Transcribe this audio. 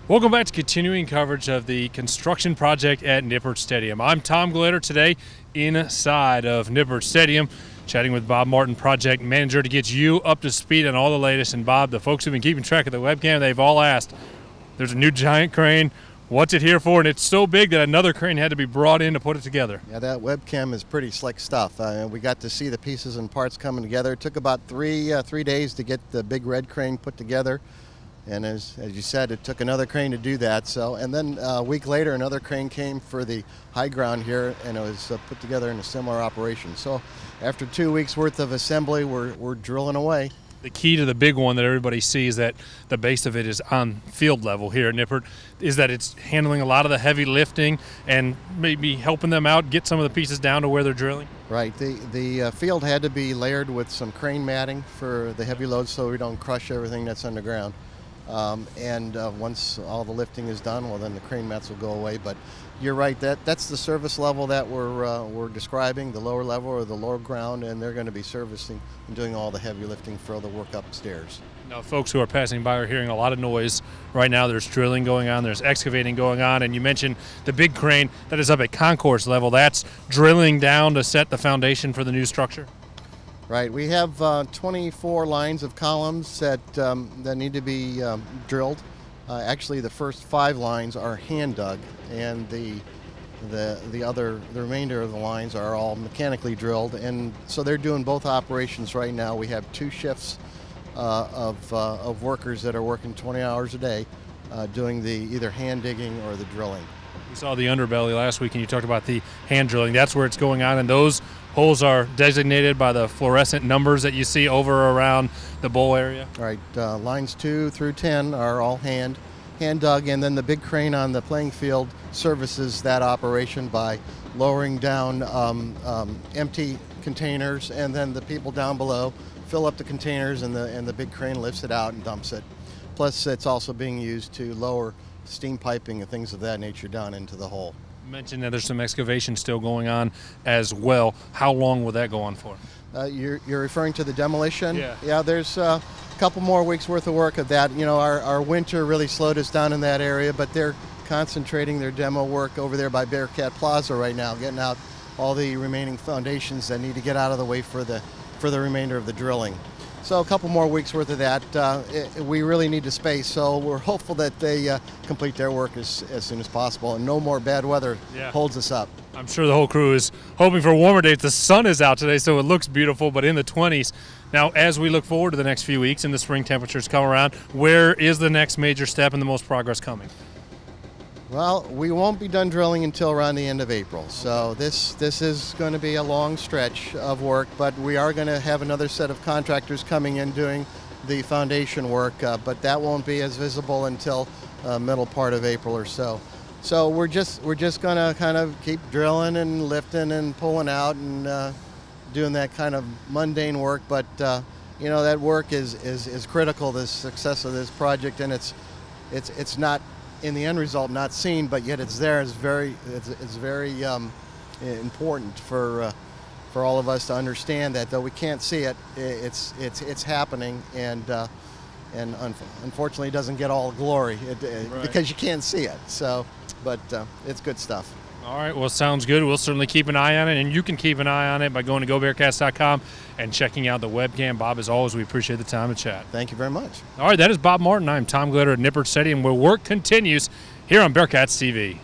Welcome back to continuing coverage of the construction project at Nippert Stadium. I'm Tom Gelehrter today inside of Nippert Stadium, chatting with Bob Marton, project manager, to get you up to speed on all the latest. And Bob, the folks who've been keeping track of the webcam, they've all asked, there's a new giant crane. What's it here for? And it's so big that another crane had to be brought in to put it together. Yeah, that webcam is pretty slick stuff. We got to see the pieces and parts coming together. It took about three days to get the big red crane put together. And as you said, it took another crane to do that. And then a week later, another crane came for the high ground here, and it was put together in a similar operation. So after 2 weeks worth of assembly, we're drilling away. The key to the big one that everybody sees, that the base of it is on field level here at Nippert, is that it's handling a lot of the heavy lifting and maybe helping them out get some of the pieces down to where they're drilling. Right. The field had to be layered with some crane matting for the heavy loads so we don't crush everything that's underground. Once all the lifting is done, well, then the crane mats will go away. But you're right, that's the service level that we're describing, the lower level or the lower ground, and they're going to be servicing and doing all the heavy lifting for all the work upstairs. Now, folks who are passing by are hearing a lot of noise right now. There's drilling going on, there's excavating going on, and you mentioned the big crane that is up at concourse level. That's drilling down to set the foundation for the new structure. Right, we have 24 lines of columns that need to be drilled. Actually, the first 5 lines are hand dug, and the remainder of the lines are all mechanically drilled. And so they're doing both operations right now. We have 2 shifts of workers that are working 20 hours a day, doing the either hand digging or the drilling. We saw the underbelly last week, and you talked about the hand drilling. That's where it's going on, and those holes are designated by the fluorescent numbers that you see over around the bowl area. Right, lines 2 through 10 are all hand dug, and then the big crane on the playing field services that operation by lowering down empty containers, and then the people down below fill up the containers, and the big crane lifts it out and dumps it. Plus, it's also being used to lower steam piping and things of that nature down into the hole. You mentioned that there's some excavation still going on as well. How long will that go on for? You're referring to the demolition? Yeah. Yeah, there's a couple more weeks worth of work of that. You know, our winter really slowed us down in that area, but they're concentrating their demo work over there by Bearcat Plaza right now, getting out all the remaining foundations that need to get out of the way for the remainder of the drilling. So a couple more weeks worth of that. We really need the space, so we're hopeful that they complete their work as soon as possible, and no more bad weather holds us up. I'm sure the whole crew is hoping for warmer days. The sun is out today, so it looks beautiful, but in the 20s. Now, as we look forward to the next few weeks and the spring temperatures come around, where is the next major step and the most progress coming? Well, we won't be done drilling until around the end of April. So this is going to be a long stretch of work, but we are going to have another set of contractors coming in doing the foundation work, but that won't be as visible until middle part of April or so. So we're just going to kind of keep drilling and lifting and pulling out and doing that kind of mundane work, but you know, that work is critical to the success of this project, and it's not in the end result not seen, but yet it's there. It's very important for all of us to understand that though we can't see it, it's happening, and unfortunately it doesn't get all the glory Right. because you can't see it. So, but it's good stuff. All right, well, sounds good. We'll certainly keep an eye on it, and you can keep an eye on it by going to GoBearcats.com and checking out the webcam. Bob, as always, we appreciate the time to chat. Thank you very much. All right, that is Bob Marton. I'm Tom Gelehrter at Nippert Stadium, where work continues here on Bearcats TV.